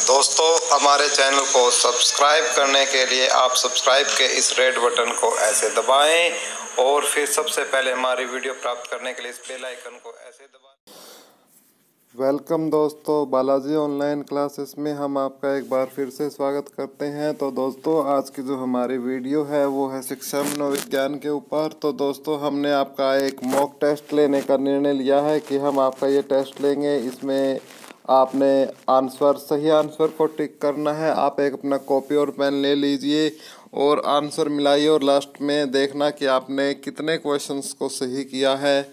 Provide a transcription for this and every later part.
दोस्तों, हमारे चैनल को सब्सक्राइब करने के लिए आप सब्सक्राइब के इस रेड बटन को ऐसे दबाएं और फिर सबसे पहले हमारी वीडियो प्राप्त करने के लिए इस बेल आइकन को ऐसे दबाएं। वेलकम दोस्तों, बालाजी ऑनलाइन क्लासेस में हम आपका एक बार फिर से स्वागत करते हैं। तो दोस्तों, आज की जो हमारी वीडियो है वो है शिक्षा मनोविज्ञान के ऊपर। तो दोस्तों, हमने आपका एक मॉक टेस्ट लेने का निर्णय लिया है कि हम आपका ये टेस्ट लेंगे। इसमें आपने सही आंसर को टिक करना है। आप एक अपना कॉपी और पेन ले लीजिए और आंसर मिलाइए और लास्ट में देखना कि आपने कितने क्वेश्चंस को सही किया है।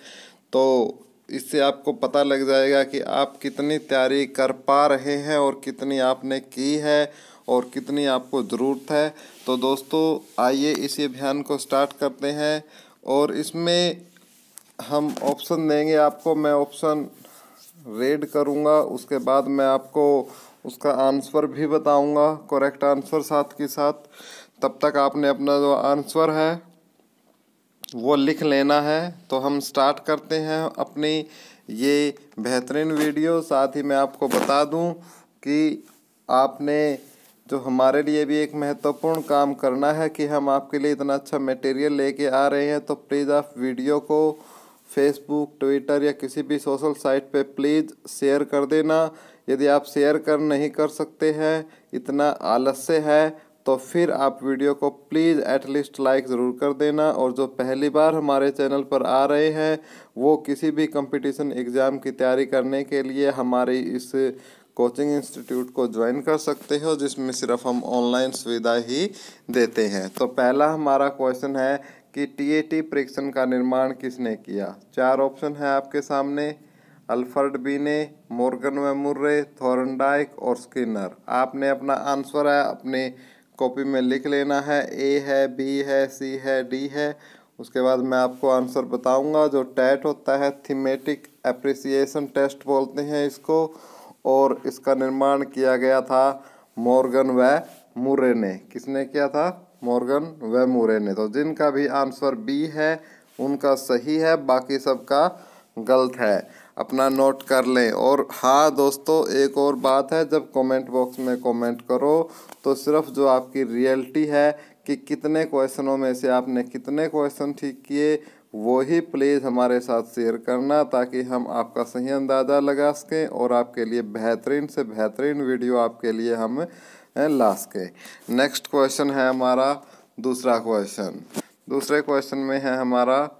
तो इससे आपको पता लग जाएगा कि आप कितनी तैयारी कर पा रहे हैं और कितनी आपने की है और कितनी आपको ज़रूरत है। तो दोस्तों, आइए इसी अभियान को स्टार्ट करते हैं। और इसमें हम ऑप्शन देंगे आपको। मैं ऑप्शन रीड करूँगा, उसके बाद मैं आपको उसका आंसर भी बताऊँगा, करेक्ट आंसर साथ के साथ। तब तक आपने अपना जो आंसर है वो लिख लेना है। तो हम स्टार्ट करते हैं अपनी ये बेहतरीन वीडियो। साथ ही मैं आपको बता दूं कि आपने जो हमारे लिए भी एक महत्वपूर्ण काम करना है कि हम आपके लिए इतना अच्छा मटेरियल लेके आ रहे हैं। तो प्लीज़ आप वीडियो को फेसबुक, ट्विटर या किसी भी सोशल साइट पे प्लीज़ शेयर कर देना। यदि आप शेयर नहीं कर सकते हैं, इतना आलस्य है, तो फिर आप वीडियो को प्लीज़ एटलीस्ट लाइक ज़रूर कर देना। और जो पहली बार हमारे चैनल पर आ रहे हैं वो किसी भी कंपटीशन एग्ज़ाम की तैयारी करने के लिए हमारी इस कोचिंग इंस्टीट्यूट को ज्वाइन कर सकते हो, जिसमें सिर्फ हम ऑनलाइन सुविधा ही देते हैं। तो पहला हमारा क्वेश्चन है कि टीएटी परीक्षण का निर्माण किसने किया। 4 ऑप्शन है आपके सामने। अल्फ्रेड बीने, मॉर्गन व मुर्रे, थॉर्नडाइक और स्किनर। आपने अपना आंसर है अपने कॉपी में लिख लेना है। ए है, बी है, सी है, डी है। उसके बाद मैं आपको आंसर बताऊंगा। जो टेट होता है, थीमेटिक एप्रिसिएशन टेस्ट बोलते हैं इसको, और इसका निर्माण किया गया था मॉर्गन व मुर्रे ने। किसने किया था? मॉर्गन व मुर्रे ने। तो जिनका भी आंसर बी है उनका सही है, बाकी सबका गलत है। अपना नोट कर लें। और हाँ दोस्तों, एक और बात है, जब कमेंट बॉक्स में कमेंट करो तो सिर्फ जो आपकी रियलिटी है कि कितने क्वेश्चनों में से आपने कितने क्वेश्चन ठीक किए, वो ही प्लीज़ हमारे साथ शेयर करना, ताकि हम आपका सही अंदाज़ा लगा सकें और आपके लिए बेहतरीन से बेहतरीन वीडियो आपके लिए हम ला सकें। नेक्स्ट क्वेश्चन है हमारा दूसरा क्वेश्चन। दूसरे क्वेश्चन में है हमारा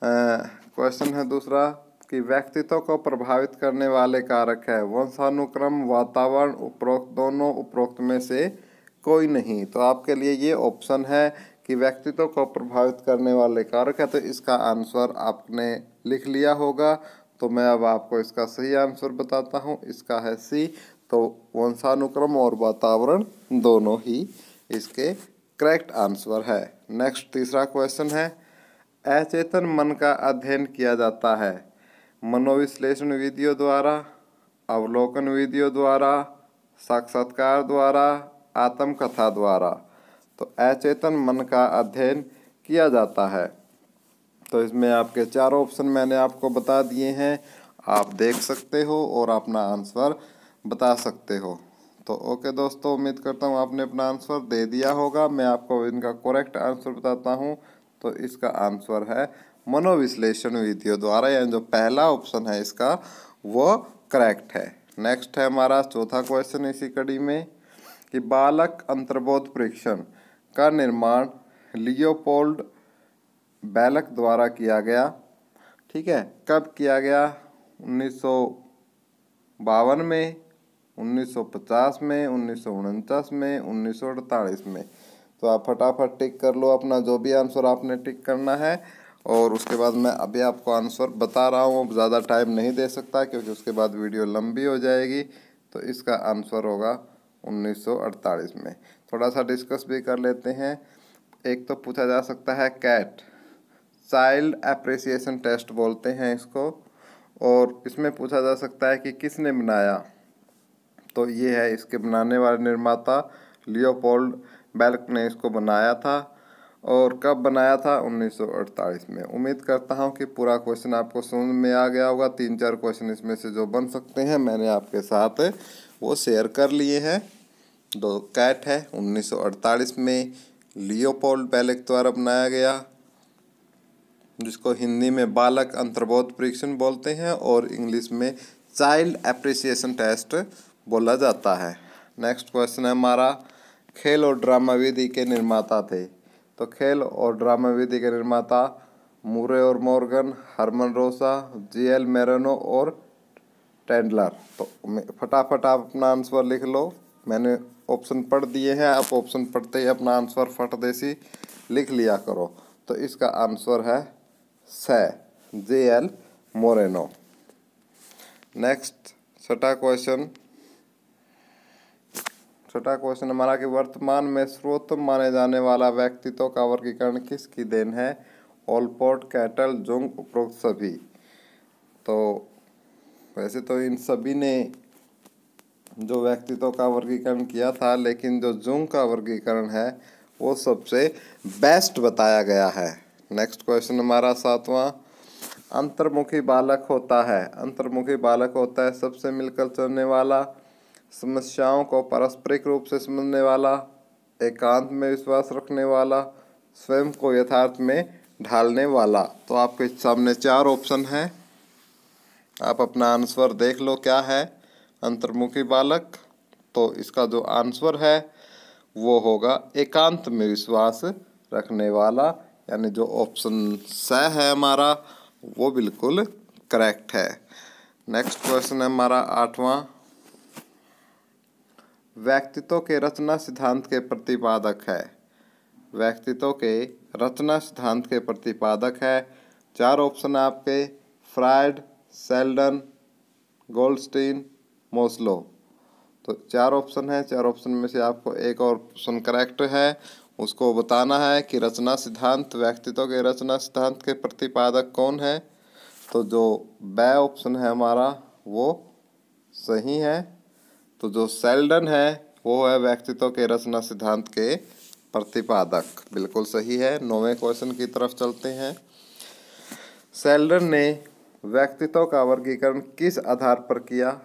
क्वेश्चन है दूसरा कि व्यक्तित्व को प्रभावित करने वाले कारक है वंशानुक्रम, वातावरण, उपरोक्त दोनों, उपरोक्त में से कोई नहीं। तो आपके लिए ये ऑप्शन है कि व्यक्तित्व को प्रभावित करने वाले कारक है। तो इसका आंसर आपने लिख लिया होगा। तो मैं अब आपको इसका सही आंसर बताता हूँ। इसका है सी। तो वंशानुक्रम और वातावरण दोनों ही इसके करेक्ट आंसर है। नेक्स्ट तीसरा क्वेश्चन है, अचेतन मन का अध्ययन किया जाता है मनोविश्लेषण विधियों द्वारा, अवलोकन विधियों द्वारा, साक्षात्कार द्वारा, आत्मकथा द्वारा। तो अचेतन मन का अध्ययन किया जाता है। तो इसमें आपके 4 ऑप्शन मैंने आपको बता दिए हैं, आप देख सकते हो और अपना आंसर बता सकते हो। तो ओके दोस्तों, उम्मीद करता हूँ आपने अपना आंसर दे दिया होगा। मैं आपको इनका करेक्ट आंसर बताता हूँ। तो इसका आंसर है मनोविश्लेषण विधियों द्वारा, यानी जो पहला ऑप्शन है इसका वो करेक्ट है। नेक्स्ट है हमारा चौथा क्वेश्चन इसी कड़ी में कि बालक अंतर्बोध परीक्षण का निर्माण लियोपोल्ड बैलक द्वारा किया गया। ठीक है, कब किया गया? 1952 में, 1950 में, 1949 में, 1948 में। तो आप फटाफट टिक कर लो अपना जो भी आंसर आपने टिक करना है। और उसके बाद मैं अभी आपको आंसर बता रहा हूँ। अब ज़्यादा टाइम नहीं दे सकता क्योंकि उसके बाद वीडियो लंबी हो जाएगी। तो इसका आंसर होगा 1948 में। थोड़ा सा डिस्कस भी कर लेते हैं। एक तो पूछा जा सकता है कैट, चाइल्ड एप्रिसिएशन टेस्ट बोलते हैं इसको। और इसमें पूछा जा सकता है कि किसने बनाया। तो ये है इसके बनाने वाले निर्माता लियोपोल्ड बैलक ने इसको बनाया था। और कब बनाया था? 1948 में। उम्मीद करता हूँ कि पूरा क्वेश्चन आपको समझ में आ गया होगा। 3-4 क्वेश्चन इसमें से जो बन सकते हैं मैंने आपके साथ वो शेयर कर लिए हैं। दो कैट है 1948 में लियोपोल्ड बेलेक द्वारा बनाया गया, जिसको हिंदी में बालक अंतर्बोध परीक्षण बोलते हैं और इंग्लिश में चाइल्ड एप्रिसिएशन टेस्ट बोला जाता है। नेक्स्ट क्वेश्चन है हमारा, खेल और ड्रामा विधि के निर्माता थे। तो खेल और ड्रामा विधि के निर्माता मुरे और मॉर्गन, हरमन रोसा, जीएल मेरेनो और टेंडलर। तो फटाफट आप अपना आंसर लिख लो। मैंने ऑप्शन पढ़ दिए हैं, आप ऑप्शन पढ़ते ही अपना आंसर फट देसी लिख लिया करो। तो इसका आंसर है जेएल मोरेनो। नेक्स्ट छठा क्वेश्चन हमारा कि वर्तमान में सर्वोत्तम माने जाने वाला व्यक्तित्व का वर्गीकरण किसकी देन है? ओलपोर्ट, कैटल, जुंग, उपरोक्त सभी। तो वैसे तो इन सभी ने जो व्यक्तित्व का वर्गीकरण किया था, लेकिन जो जुंग का वर्गीकरण है वो सबसे बेस्ट बताया गया है। नेक्स्ट क्वेश्चन हमारा सातवां, अंतर्मुखी बालक होता है सबसे मिलकर चलने वाला, समस्याओं को पारस्परिक रूप से समझने वाला, एकांत में विश्वास रखने वाला, स्वयं को यथार्थ में ढालने वाला। तो आपके सामने चार ऑप्शन हैं, आप अपना आंसर देख लो क्या है। अंतर्मुखी बालक, तो इसका जो आंसर है वो होगा एकांत में विश्वास रखने वाला, यानी जो ऑप्शन स है हमारा वो बिल्कुल करेक्ट है। नेक्स्ट क्वेश्चन है हमारा आठवां, व्यक्तित्व के रचना सिद्धांत के प्रतिपादक है। चार ऑप्शन है आपके, फ्रायड, सेल्डन, गोल्डस्टीन, मोस्लो। तो चार ऑप्शन है, चार ऑप्शन में से आपको एक और ऑप्शन करेक्ट है, उसको बताना है कि व्यक्तित्व के रचना सिद्धांत के प्रतिपादक कौन है। तो जो बी ऑप्शन है हमारा वो सही है। तो जो सेल्डन है वो है व्यक्तित्व के रचना सिद्धांत के प्रतिपादक, बिल्कुल सही है। 9वें क्वेश्चन की तरफ चलते हैं। सेल्डन ने व्यक्तित्व का वर्गीकरण किस आधार पर किया?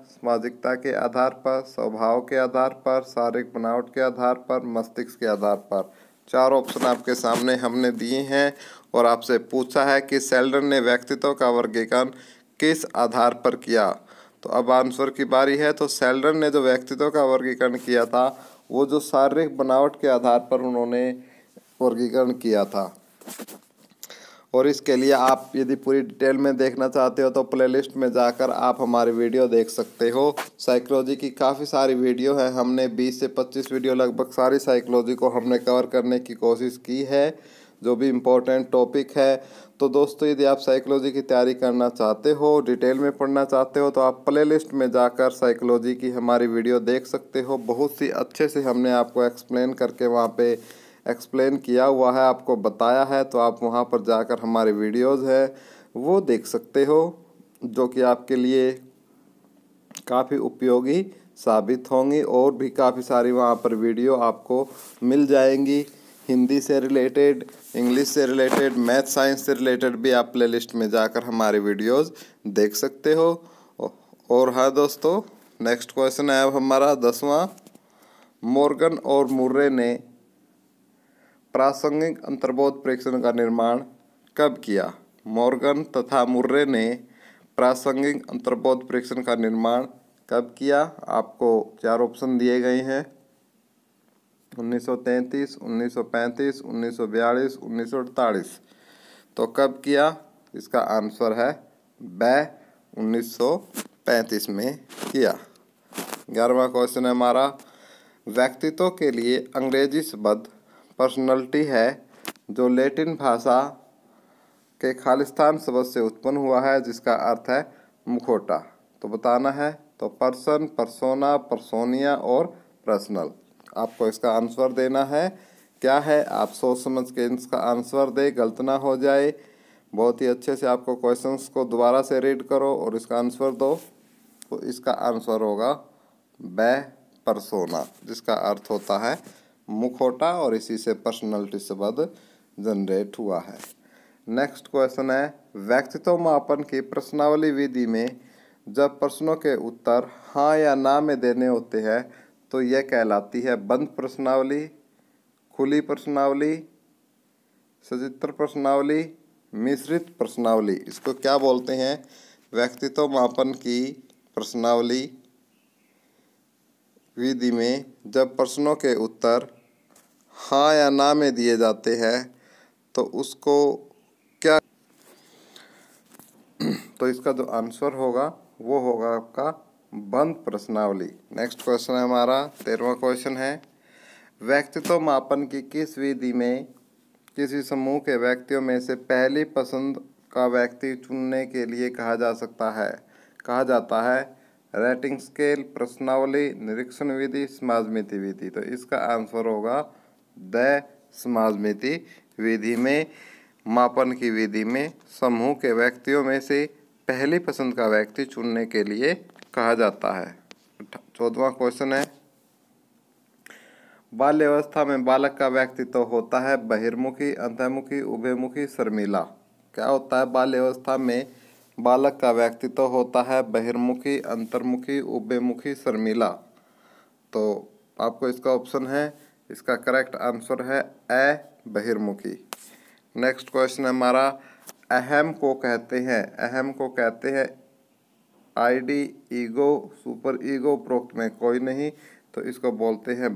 सामाजिकता के आधार पर, स्वभाव के आधार पर, शारीरिक बनावट के आधार पर, मस्तिष्क के आधार पर। चार ऑप्शन आपके सामने हमने दिए हैं और आपसे पूछा है कि सेल्डन ने व्यक्तित्व का वर्गीकरण किस आधार पर किया। तो अब आंसर की बारी है। तो सेल्डन ने जो व्यक्तित्व का वर्गीकरण किया था वो जो शारीरिक बनावट के आधार पर उन्होंने वर्गीकरण किया था। और इसके लिए आप यदि पूरी डिटेल में देखना चाहते हो तो प्लेलिस्ट में जाकर आप हमारी वीडियो देख सकते हो। साइकोलॉजी की काफ़ी सारी वीडियो है, हमने 20 से 25 वीडियो लगभग सारी साइकोलॉजी को हमने कवर करने की कोशिश की है, जो भी इम्पोर्टेंट टॉपिक है। तो दोस्तों यदि आप साइकोलॉजी की तैयारी करना चाहते हो, डिटेल में पढ़ना चाहते हो, तो आप प्लेलिस्ट में जाकर साइकोलॉजी की हमारी वीडियो देख सकते हो। बहुत सी अच्छे से हमने आपको एक्सप्लेन करके वहाँ पे एक्सप्लेन किया हुआ है, आपको बताया है। तो आप वहाँ पर जाकर हमारे वीडियोज़ है वो देख सकते हो, जो कि आपके लिए काफ़ी उपयोगी साबित होंगी। और भी काफ़ी सारी वहाँ पर वीडियो आपको मिल जाएंगी, हिंदी से रिलेटेड, इंग्लिश से रिलेटेड, मैथ साइंस से रिलेटेड भी आप प्लेलिस्ट में जाकर हमारे वीडियोज़ देख सकते हो। और हाँ दोस्तों, नेक्स्ट क्वेश्चन है अब हमारा 10वां, मॉर्गन और मुर्रे ने प्रासंगिक अंतर्बोध परीक्षण का निर्माण कब किया? मॉर्गन तथा मुर्रे ने प्रासंगिक अंतर्बोध परीक्षण का निर्माण कब किया? आपको चार ऑप्शन दिए गए हैं, 1933, 1935, 1942, 1948। तो कब किया? इसका आंसर है ब 1935 में किया। 11वां क्वेश्चन है हमारा, व्यक्तित्व के लिए अंग्रेजी शब्द पर्सनैलिटी है जो लैटिन भाषा के खालिस्तान शब्द से उत्पन्न हुआ है, जिसका अर्थ है मुखौटा। तो बताना है। तो पर्सन, पर्सोना, पर्सोनिया और पर्सनल। आपको इसका आंसर देना है। क्या है, आप सोच समझ के इसका आंसर दे, गलत ना हो जाए। बहुत ही अच्छे से आपको क्वेश्चंस को दोबारा से रीड करो और इसका आंसर दो। तो इसका आंसर होगा ब पर्सोना, जिसका अर्थ होता है मुखौटा, और इसी से पर्सनैलिटी शब्द जनरेट हुआ है। नेक्स्ट क्वेश्चन है, व्यक्तित्व मापन की प्रश्नावली विधि में जब प्रश्नों के उत्तर हाँ या ना में देने होते हैं तो यह कहलाती है बंद प्रश्नावली, खुली प्रश्नावली, सचित्र प्रश्नावली, मिश्रित प्रश्नावली। इसको क्या बोलते हैं? व्यक्तित्व मापन की प्रश्नावली विधि में जब प्रश्नों के उत्तर हाँ या ना में दिए जाते हैं तो उसको क्या, तो इसका जो आंसर होगा वो होगा आपका बंद प्रश्नावली। नेक्स्ट क्वेश्चन है हमारा 13वां क्वेश्चन है, व्यक्तित्व मापन की किस विधि में किसी समूह के व्यक्तियों में से पहली पसंद का व्यक्ति चुनने के लिए कहा जाता है रेटिंग स्केल, प्रश्नावली, निरीक्षण विधि, समाजमिति विधि। तो इसका आंसर होगा द समाजमिति विधि में मापन की विधि में समूह के व्यक्तियों में से पहली पसंद का व्यक्ति चुनने के लिए कहा जाता है। 14वां क्वेश्चन है, बाल्यावस्था में बालक का व्यक्तित्व होता है बहिर्मुखी, अंतर्मुखी, उभयमुखी, शर्मीला। क्या होता है? बाल्यावस्था में बालक का व्यक्तित्व होता है बहिर्मुखी, अंतर्मुखी, उभयमुखी, शर्मीला। तो आपको इसका ऑप्शन है, इसका करेक्ट आंसर है ए बहिर्मुखी। नेक्स्ट क्वेश्चन है हमारा, अहम को कहते हैं आईडी, ईगो, सुपर ईगो, उपरोक्त में कोई नहीं, तो इसको बोलते हैं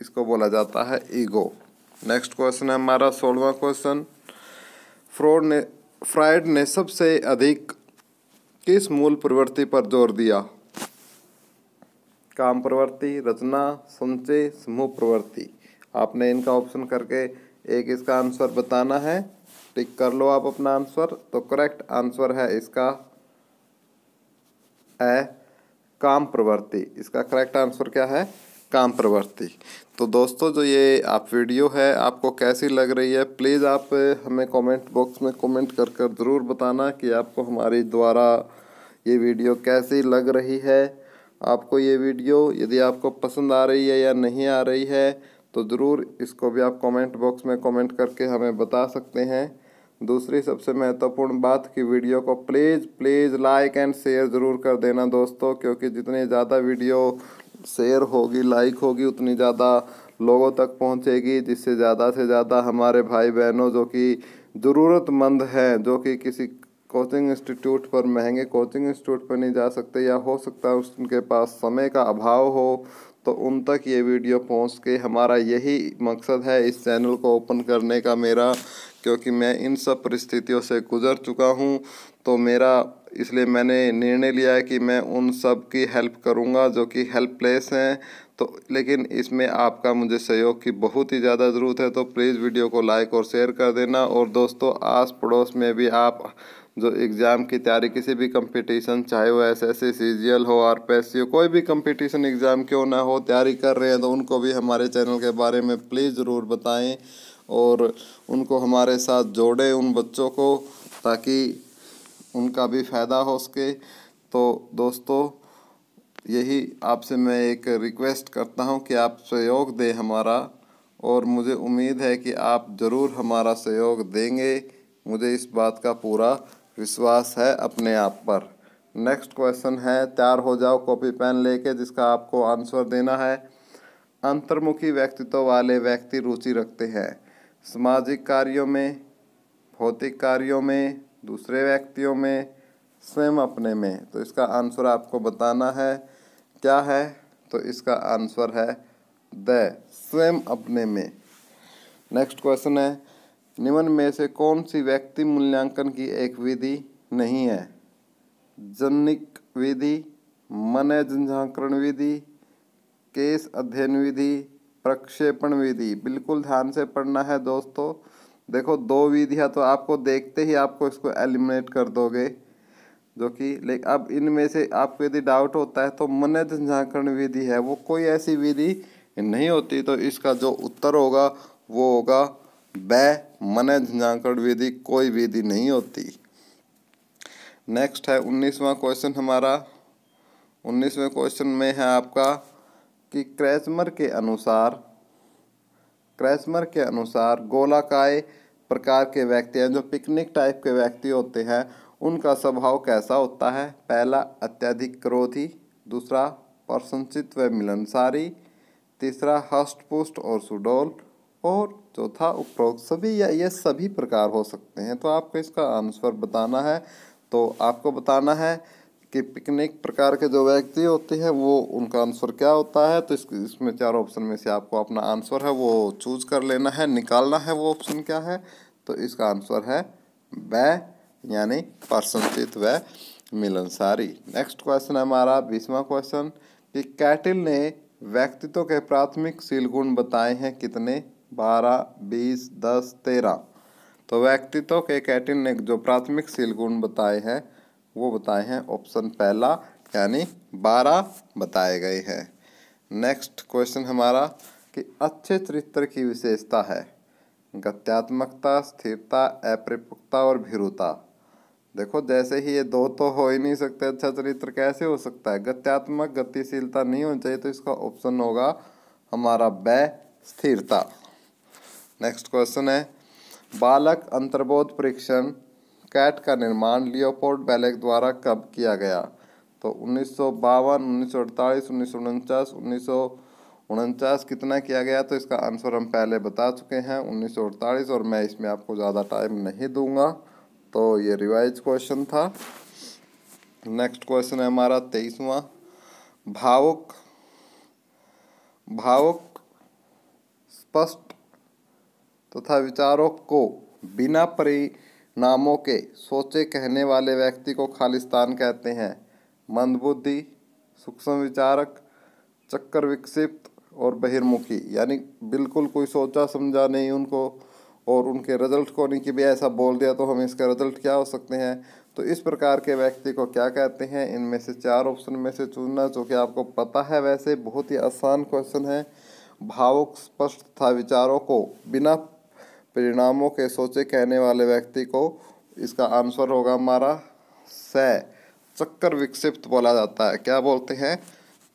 इसको बोला जाता है ईगो। नेक्स्ट क्वेश्चन है हमारा 16वां क्वेश्चन, फ्रायड ने सबसे अधिक किस मूल प्रवृत्ति पर जोर दिया? काम प्रवृत्ति, रचना, संचय, समूह प्रवृत्ति। आपने इनका ऑप्शन करके एक इसका आंसर बताना है। टिक कर लो आप अपना आंसर। तो करेक्ट आंसर है इसका काम प्रवृत्ति। इसका करेक्ट आंसर क्या है? काम प्रवृत्ति। तो दोस्तों, जो ये आप वीडियो है आपको कैसी लग रही है, प्लीज़ आप हमें कमेंट बॉक्स में कमेंट कर ज़रूर बताना कि आपको हमारी द्वारा ये वीडियो कैसी लग रही है। आपको ये वीडियो यदि आपको पसंद आ रही है या नहीं आ रही है तो ज़रूर इसको भी आप कमेंट बॉक्स में कमेंट करके हमें बता सकते हैं। दूसरी सबसे महत्वपूर्ण बात कि वीडियो को प्लीज़ लाइक एंड शेयर ज़रूर कर देना दोस्तों, क्योंकि जितनी ज़्यादा वीडियो शेयर होगी, लाइक होगी, उतनी ज़्यादा लोगों तक पहुंचेगी, जिससे ज़्यादा से ज़्यादा हमारे भाई बहनों जो कि ज़रूरतमंद हैं, जो कि किसी कोचिंग इंस्टीट्यूट पर, महंगे कोचिंग इंस्टीट्यूट पर नहीं जा सकते या हो सकता है उनके पास समय का अभाव हो, तो उन तक ये वीडियो पहुंच के, हमारा यही मकसद है इस चैनल को ओपन करने का मेरा, क्योंकि मैं इन सब परिस्थितियों से गुज़र चुका हूं। तो मेरा इसलिए मैंने निर्णय लिया है कि मैं उन सब की हेल्प करूंगा जो कि हेल्पलेस हैं। तो लेकिन इसमें आपका मुझे सहयोग की बहुत ही ज़्यादा ज़रूरत है। तो प्लीज़ वीडियो को लाइक और शेयर कर देना। और दोस्तों, आस पड़ोस में भी आप जो एग्ज़ाम की तैयारी, किसी भी कंपटीशन, चाहे वो एसएससी, सीजीएल हो, आरपीएससी हो, कोई भी कंपटीशन एग्ज़ाम क्यों ना हो, तैयारी कर रहे हैं, तो उनको भी हमारे चैनल के बारे में प्लीज़ ज़रूर बताएं और उनको हमारे साथ जोड़ें, उन बच्चों को, ताकि उनका भी फ़ायदा हो सके। तो दोस्तों, यही आपसे मैं एक रिक्वेस्ट करता हूं कि आप सहयोग दें हमारा, और मुझे उम्मीद है कि आप ज़रूर हमारा सहयोग देंगे। मुझे इस बात का पूरा विश्वास है अपने आप पर। नेक्स्ट क्वेश्चन है, तैयार हो जाओ कॉपी पेन लेके, जिसका आपको आंसर देना है। अंतर्मुखी व्यक्तित्व वाले व्यक्ति रुचि रखते हैं सामाजिक कार्यों में, भौतिक कार्यों में, दूसरे व्यक्तियों में, स्वयं अपने में। तो इसका आंसर आपको बताना है क्या है? तो इसका आंसर है स्वयं अपने में। नेक्स्ट क्वेश्चन है, निम्न में से कौन सी व्यक्ति मूल्यांकन की एक विधि नहीं है? जनिक विधि, मन जनजागरण विधि, केस अध्ययन विधि, प्रक्षेपण विधि। बिल्कुल ध्यान से पढ़ना है दोस्तों। देखो, 2 विधियाँ तो आपको देखते ही आपको इसको एलिमिनेट कर दोगे, जो कि लेकिन अब इनमें से आपको यदि डाउट होता है तो मन जनजागरण विधि है, वो कोई ऐसी विधि नहीं होती। तो इसका जो उत्तर होगा वो होगा मन जनजागरण विधि कोई विधि नहीं होती। नेक्स्ट है 19वां क्वेश्चन हमारा। 19वें क्वेश्चन में है आपका कि क्रैचमर के अनुसार गोलाकार प्रकार के व्यक्ति हैं, जो पिकनिक टाइप के व्यक्ति होते हैं, उनका स्वभाव कैसा होता है? पहला, अत्यधिक क्रोधी। दूसरा, प्रशंसित व मिलनसारी। तीसरा, हष्ट-पुष्ट और सुडौल। और चौथा, उपरोक्त सभी या ये सभी प्रकार हो सकते हैं। तो आपको इसका आंसर बताना है। तो आपको बताना है कि पिकनिक प्रकार के जो व्यक्ति होते हैं वो उनका आंसर क्या होता है। तो इसमें चारों ऑप्शन में से आपको अपना आंसर है वो चूज कर लेना है, निकालना है वो ऑप्शन क्या है। तो इसका आंसर है ब, यानी प्रशंसित व मिलनसारी। नेक्स्ट क्वेश्चन है हमारा 20वां क्वेश्चन कि कैटिल ने व्यक्तित्व के प्राथमिक शील गुण बताए हैं कितने? 12, 20, 10, 13। तो व्यक्तित्व के कैटिल ने जो प्राथमिक शील गुण बताए हैं वो बताए हैं ऑप्शन पहला, यानी 12 बताए गए हैं। नेक्स्ट क्वेश्चन हमारा कि अच्छे चरित्र की विशेषता है गत्यात्मकता, स्थिरता, अपरिपक्वता और भीरुता। देखो जैसे ही ये दो तो हो ही नहीं सकते, अच्छा चरित्र कैसे हो सकता है? गत्यात्मक, गतिशीलता नहीं होनी चाहिए, तो इसका ऑप्शन होगा हमारा ब, स्थिरता। नेक्स्ट क्वेश्चन है बालक अंतर्बोध परीक्षण कैट का निर्माण लियोपोल्ड बेलेक द्वारा कब किया गया? तो 1952, 1948, 1949, 1949 कितना किया गया? तो इसका आंसर हम पहले बता चुके हैं 1948, और मैं इसमें आपको ज़्यादा टाइम नहीं दूंगा, तो ये रिवाइज क्वेश्चन था। नेक्स्ट क्वेश्चन है हमारा 23वां भावुक स्पष्ट तथा विचारों को बिना परिणामों के सोचे कहने वाले व्यक्ति को खालिस्तान कहते हैं। मंदबुद्धि, सूक्ष्म विचारक, चक्कर विक्षिप्त और बहिर्मुखी, यानी बिल्कुल कोई सोचा समझा नहीं उनको, और उनके रिजल्ट को नहीं कि भी ऐसा बोल दिया तो हम इसके रिजल्ट क्या हो सकते हैं। तो इस प्रकार के व्यक्ति को क्या कहते हैं? इनमें से चार ऑप्शन में से चुनना, जो कि आपको पता है, वैसे बहुत ही आसान क्वेश्चन है। भावुक स्पष्ट तथा विचारों को बिना परिणामों के सोचे कहने वाले व्यक्ति को, इसका आंसर होगा हमारा स, चक्कर विक्षिप्त बोला जाता है। क्या बोलते हैं?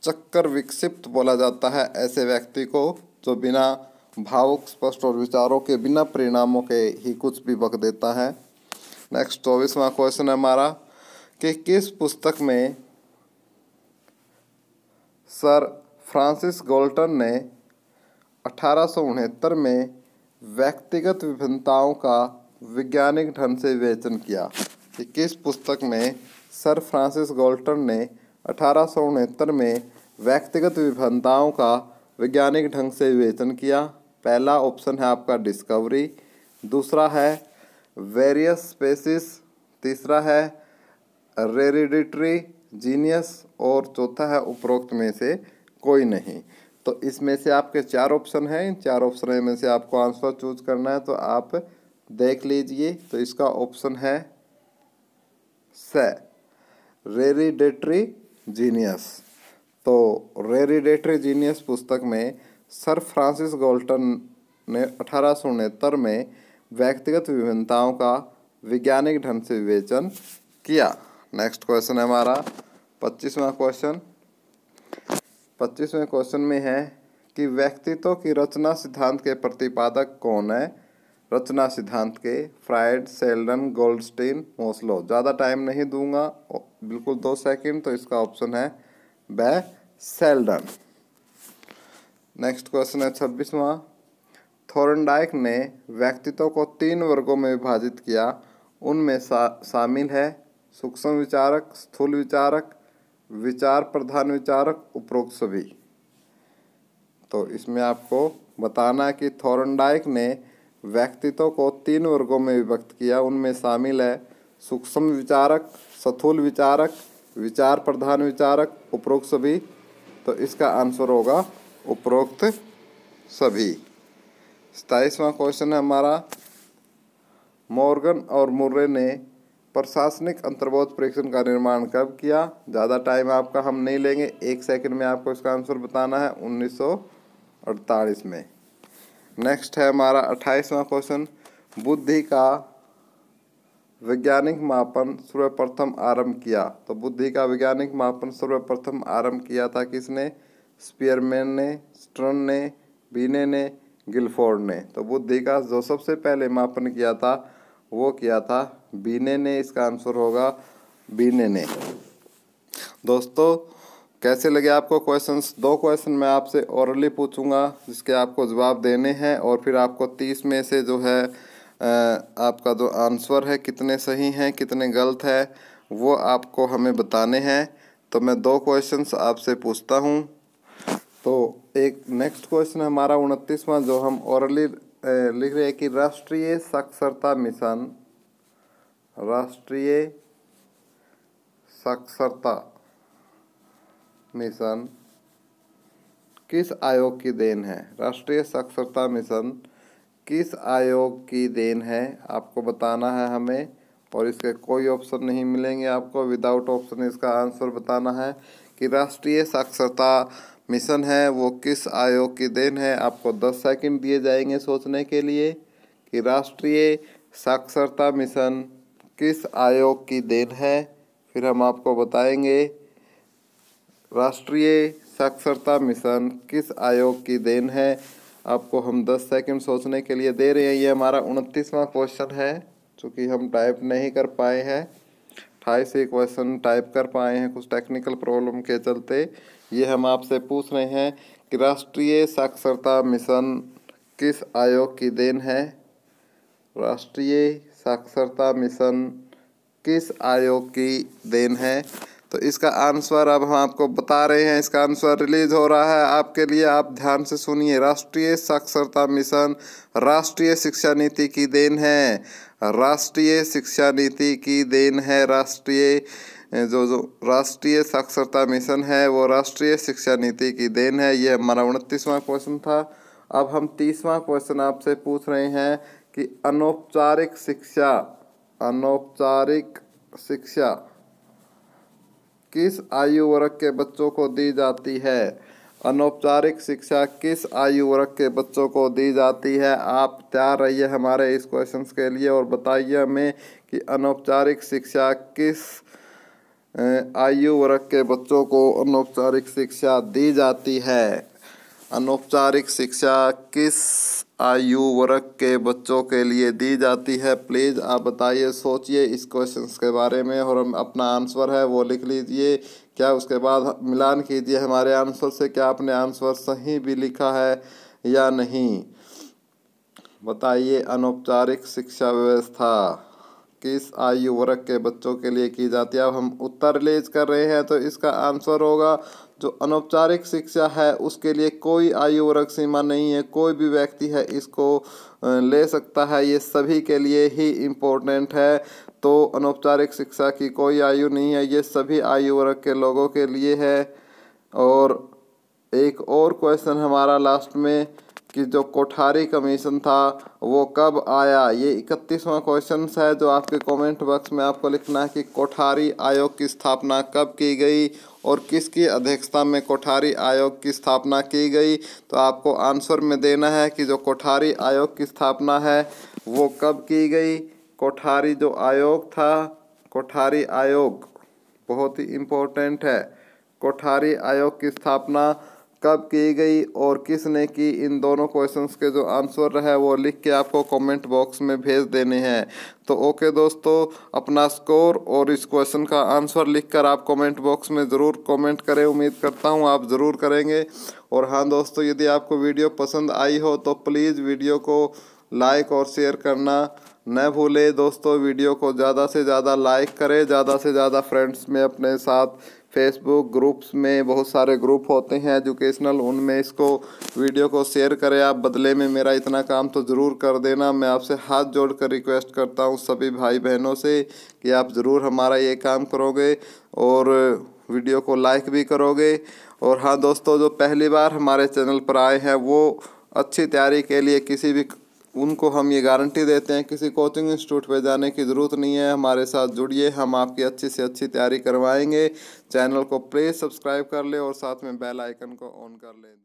चक्कर विक्षिप्त बोला जाता है ऐसे व्यक्ति को जो बिना भावुक स्पष्ट और विचारों के बिना परिणामों के ही कुछ भी बक देता है। नेक्स्ट 24वां क्वेश्चन है हमारा कि किस पुस्तक में सर फ्रांसिस गाल्टन ने 1869 में व्यक्तिगत विभिन्नताओं का वैज्ञानिक ढंग से विवेचन किया? कि किस पुस्तक में सर फ्रांसिस गाल्टन ने 1869 में व्यक्तिगत विभिन्नताओं का वैज्ञानिक ढंग से विवेचन किया? पहला ऑप्शन है आपका डिस्कवरी, दूसरा है वेरियस स्पेसिस, तीसरा है हेरेडिटरी जीनियस, और चौथा है उपरोक्त में से कोई नहीं। तो इसमें से आपके चार ऑप्शन हैं, इन चार ऑप्शन में से आपको आंसर चूज करना है, तो आप देख लीजिए। तो इसका ऑप्शन है स, हेरेडिटरी जीनियस। तो हेरेडिटरी जीनियस पुस्तक में सर फ्रांसिस गाल्टन ने 1869 में व्यक्तिगत विभिन्नताओं का वैज्ञानिक ढंग से विवेचन किया। नेक्स्ट क्वेश्चन है हमारा 25वां क्वेश्चन। 25वें क्वेश्चन में है कि व्यक्तित्व की रचना सिद्धांत के प्रतिपादक कौन है? रचना सिद्धांत के फ्रायड, सेल्डन, गोल्डस्टीन, मोस्लो। ज़्यादा टाइम नहीं दूंगा, बिल्कुल 2 सेकंड। तो इसका ऑप्शन है ब, सेल्डन। नेक्स्ट क्वेश्चन है 26वां। थॉर्नडाइक ने व्यक्तित्व को 3 वर्गों में विभाजित किया, उनमें शामिल है सूक्ष्म विचारक, स्थूल विचारक, विचार प्रधान विचारक, उपरोक्त सभी। तो इसमें आपको बताना है कि थॉर्नडाइक ने व्यक्तित्व को 3 वर्गों में विभक्त किया, उनमें शामिल है सूक्ष्म विचारक, स्थूल विचारक, विचार प्रधान विचारक, उपरोक्त सभी। तो इसका आंसर होगा उपरोक्त सभी। 27वां क्वेश्चन है हमारा मॉर्गन और मुर्रे ने प्रशासनिक अंतर्बोध परीक्षण का निर्माण कब किया? ज़्यादा टाइम आपका हम नहीं लेंगे, 1 सेकंड में आपको इसका आंसर बताना है, 1948 में। नेक्स्ट है हमारा 28वां क्वेश्चन। बुद्धि का वैज्ञानिक मापन सर्वप्रथम आरंभ किया? तो बुद्धि का वैज्ञानिक मापन सर्वप्रथम आरंभ किया था किसने? स्पीयरमैन ने, स्टर्न ने, बीने ने, गिलफोर्ड ने। तो बुद्धि का जो सबसे पहले मापन किया था वो किया था बीने ने। इसका आंसर होगा बीने ने। दोस्तों कैसे लगे आपको क्वेश्चंस? 2 क्वेश्चन मैं आपसे ओरली पूछूंगा जिसके आपको जवाब देने हैं, और फिर आपको 30 में से जो है आपका जो आंसर है कितने सही हैं कितने गलत है वो आपको हमें बताने हैं। तो मैं 2 क्वेश्चंस आपसे पूछता हूं। तो एक नेक्स्ट क्वेश्चन हमारा 29वां जो हम ओरली लिख रहे हैं कि राष्ट्रीय साक्षरता मिशन, राष्ट्रीय साक्षरता मिशन किस आयोग की देन है? राष्ट्रीय साक्षरता मिशन किस आयोग की देन है आपको बताना है हमें, और इसके कोई ऑप्शन नहीं मिलेंगे आपको, विदाउट ऑप्शन इसका आंसर बताना है कि राष्ट्रीय साक्षरता मिशन है वो किस आयोग की देन है। आपको 10 सेकंड दिए जाएंगे सोचने के लिए कि राष्ट्रीय साक्षरता मिशन किस आयोग की देन है। फिर हम आपको बताएंगे राष्ट्रीय साक्षरता मिशन किस आयोग की देन है। आपको हम 10 सेकंड सोचने के लिए दे रहे हैं। ये हमारा 29वां क्वेश्चन है। चूँकि हम टाइप नहीं कर पाए हैं, 28 ही क्वेश्चन टाइप कर पाए हैं कुछ टेक्निकल प्रॉब्लम के चलते। ये हम आपसे पूछ रहे हैं कि राष्ट्रीय साक्षरता मिशन किस आयोग की देन है? राष्ट्रीय साक्षरता मिशन किस आयोग की देन है? तो इसका आंसर अब हम आपको बता रहे हैं। इसका आंसर रिलीज हो रहा है आपके लिए, आप ध्यान से सुनिए। राष्ट्रीय साक्षरता मिशन राष्ट्रीय शिक्षा नीति की देन है। राष्ट्रीय शिक्षा नीति की देन है। राष्ट्रीय जो राष्ट्रीय साक्षरता मिशन है वो राष्ट्रीय शिक्षा नीति की देन है। ये हमारा 29वां क्वेश्चन था। अब हम 30वां क्वेश्चन आपसे पूछ रहे हैं कि अनौपचारिक शिक्षा, अनौपचारिक शिक्षा किस आयु वर्ग के बच्चों को दी जाती है? अनौपचारिक शिक्षा किस आयु वर्ग के बच्चों को दी जाती है? आप तैयार रहिए हमारे इस क्वेश्चन के लिए और बताइए हमें कि अनौपचारिक शिक्षा किस आयु वर्ग के बच्चों को अनौपचारिक शिक्षा दी जाती है? अनौपचारिक शिक्षा किस आयु वर्ग के बच्चों के लिए दी जाती है? प्लीज़ आप बताइए, सोचिए इस क्वेश्चन के बारे में और हम अपना आंसर है वो लिख लीजिए। क्या उसके बाद मिलान कीजिए हमारे आंसर से, क्या आपने आंसर सही भी लिखा है या नहीं। बताइए अनौपचारिक शिक्षा व्यवस्था किस आयु वर्ग के बच्चों के लिए की जाती है। अब हम उत्तर रिलीज कर रहे हैं तो इसका आंसर होगा जो अनौपचारिक शिक्षा है उसके लिए कोई आयु वर्ग सीमा नहीं है, कोई भी व्यक्ति है इसको ले सकता है, ये सभी के लिए ही इम्पोर्टेंट है। तो अनौपचारिक शिक्षा की कोई आयु नहीं है, ये सभी आयु वर्ग के लोगों के लिए है। और एक और क्वेश्चन हमारा लास्ट में कि जो कोठारी कमीशन था वो कब आया? ये 31वां क्वेश्चन है जो आपके कमेंट बॉक्स में आपको लिखना है कि कोठारी आयोग की स्थापना कब की गई और किसकी अध्यक्षता में कोठारी आयोग की स्थापना की गई। तो आपको आंसर में देना है कि जो कोठारी आयोग की स्थापना है वो कब की गई। कोठारी जो आयोग था, कोठारी आयोग बहुत ही इम्पोर्टेंट है। कोठारी आयोग की स्थापना कब की गई और किसने की, इन दोनों क्वेश्चंस के जो आंसर है वो लिख के आपको कमेंट बॉक्स में भेज देने हैं। तो ओके दोस्तों, अपना स्कोर और इस क्वेश्चन का आंसर लिखकर आप कमेंट बॉक्स में ज़रूर कमेंट करें। उम्मीद करता हूँ आप ज़रूर करेंगे। और हाँ दोस्तों, यदि आपको वीडियो पसंद आई हो तो प्लीज़ वीडियो को लाइक और शेयर करना न भूलें। दोस्तों वीडियो को ज़्यादा से ज़्यादा लाइक करें, ज़्यादा से ज़्यादा फ्रेंड्स में अपने साथ फेसबुक ग्रुप्स में बहुत सारे ग्रुप होते हैं एजुकेशनल, उनमें इसको वीडियो को शेयर करें आप। बदले में मेरा इतना काम तो ज़रूर कर देना। मैं आपसे हाथ जोड़कर रिक्वेस्ट करता हूँ सभी भाई बहनों से कि आप ज़रूर हमारा ये काम करोगे और वीडियो को लाइक भी करोगे। और हाँ दोस्तों, जो पहली बार हमारे चैनल पर आए हैं वो अच्छी तैयारी के लिए किसी भी उनको हम ये गारंटी देते हैं किसी कोचिंग इंस्टीट्यूट पे जाने की ज़रूरत नहीं है। हमारे साथ जुड़िए, हम आपकी अच्छी से अच्छी तैयारी करवाएंगे। चैनल को प्लीज़ सब्सक्राइब कर ले और साथ में बेल आइकन को ऑन कर ले।